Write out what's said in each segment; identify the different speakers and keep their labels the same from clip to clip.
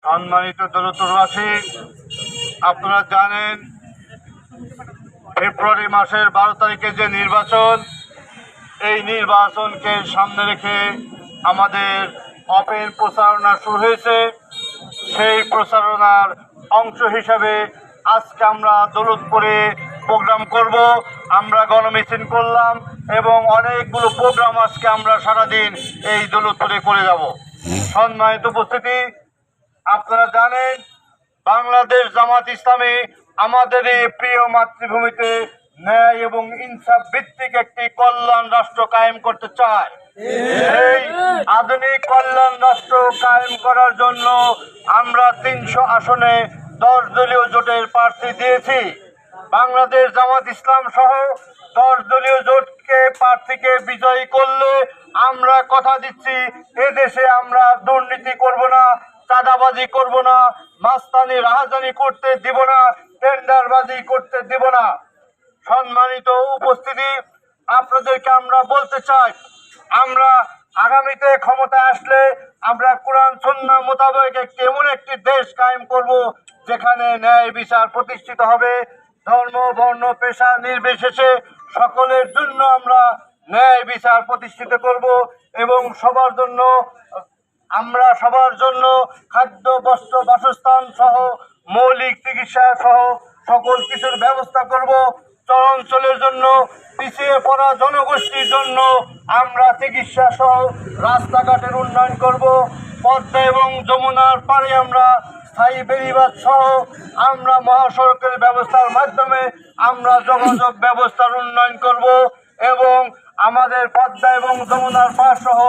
Speaker 1: সম্মানিত দলতরবাসী, আপনারা জানেন ফেব্রুয়ারি মাসের 12 তারিখে যে নির্বাচন, এই নির্বাচনকে সামনে রেখে আমাদের ওপেন প্রচারণা শুরু হয়েছে। সেই প্রচারণার অংশ হিসাবে আজকে আমরা দৌলতপুরে প্রোগ্রাম করব। আমরা গণমিছিল করলাম এবং অনেকগুলো প্রোগ্রাম আজকে আমরা সারাদিন এই দৌলতপুরে করে যাব। সম্মানিত উপস্থিতি, আপনারা জানেন বাংলাদেশ জামাত ইসলামী আমাদের এই প্রিয় মাতৃভূমিতে ন্যায় এবং ইনসাফ ভিত্তিক একটি কল্যাণ রাষ্ট্র কায়েম করতে চায়। এই আধুনিক কল্যাণ রাষ্ট্র কায়েম করার জন্য আমরা 300 আসনে 10 দলীয় জোটের প্রার্থী দিয়েছি। বাংলাদেশ জামাত ইসলাম সহ 10 দলীয় জোটকে প্রার্থীকে বিজয়ী করলে আমরা কথা দিচ্ছি, এদেশে আমরা দুর্নীতি করব না, চাঁদাবাজি করব না, মাস্তানি রাহাজানি করতে দিব না, টেন্ডারবাজি করতে দিব না। সম্মানিত উপস্থিতি, আপনাদেরকে আমরা বলতে চাই, আমরা আগামীতে ক্ষমতায় আসলে আমরা কোরআন সুন্নাহ মোতাবেক এমন একটি দেশ কায়েম করব যেখানে ন্যায় বিচার প্রতিষ্ঠিত হবে। ধর্ম বর্ণ পেশা নির্বিশেষে সকলের জন্য আমরা ন্যায় বিচার প্রতিষ্ঠিত করব এবং সবার জন্য খাদ্য বস্ত্র বাসস্থান সহ মৌলিক চিকিৎসা সহ সকল কিছুর ব্যবস্থা করব। চরাঞ্চলের জন্য পিছিয়ে পড়া জনগোষ্ঠীর জন্য আমরা চিকিৎসা সহ রাস্তাঘাটের উন্নয়ন করব। পদ্মা এবং যমুনার পাড়ে আমরা স্থায়ী বেড়িবাঁধ সহ আমরা মহাসড়কের ব্যবস্থার মাধ্যমে আমরা যোগাযোগ ব্যবস্থার উন্নয়ন করব এবং আমাদের পদ্মা এবং যমুনার পাড় সহ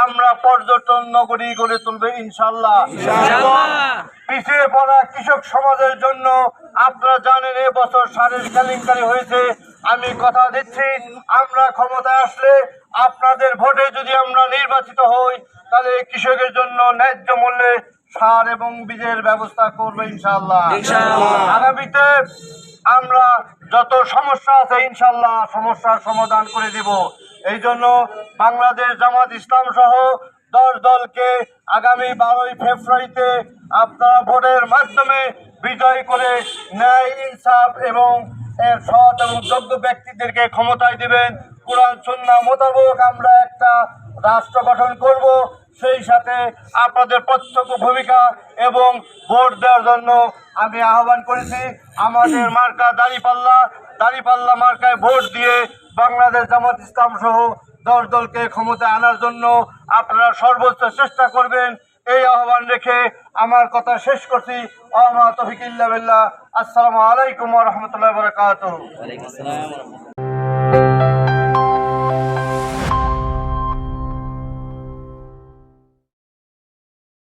Speaker 1: আমরা পর্যটন নগরী গড়ে তুলবে ইনশাআল্লাহ। পিছিয়ে পড়া কৃষক সমাজের জন্য আপনারা জানেন এবছর সারের কেলেঙ্কারি হয়েছে। আমি কথা দিচ্ছি, আমরা ক্ষমতায় আসলে আপনাদের ভোটে যদি আমরা নির্বাচিত হই তাহলে কৃষকের জন্য ন্যায্য মূল্যে সার এবং বীজের ব্যবস্থা করবে ইনশাআল্লাহ। আগামীতে আমরা যত সমস্যা আছে ইনশাআল্লাহ সমস্যার সমাধান করে দিব। এই জন্য বাংলাদেশ জামাত ইসলাম সহ 10 দলকে আগামী 12ই ফেব্রুয়ারিতে আপনারা ভোটের মাধ্যমে বিজয় করে ন্যায় ইনসাফ এবং সৎ এবং যোগ্য ব্যক্তিদেরকে ক্ষমতায় দিবেন। কোরআন সুন্নাহ মোতাবেক আমরা একটা রাষ্ট্র গঠন করব। সেই সাথে আপনাদের প্রত্যক্ষ ভূমিকা এবং ভোট দেওয়ার জন্য আমি আহ্বান করেছি। আমাদের মার্কা দাঁড়িপাল্লা মার্কায় ভোট দিয়ে বাংলাদেশ জামাত ইসলাম সহ 10 দলকে ক্ষমতায় আনার জন্য আপনারা সর্বোচ্চ চেষ্টা করবেন, এই আহ্বান রেখে আমার কথা শেষ করছি। ওয়া মা তৌফিক ইল্লা বিল্লাহ। আসসালামু আলাইকুম ওয়া রাহমাতুল্লাহি ওয়া বারাকাতুহু।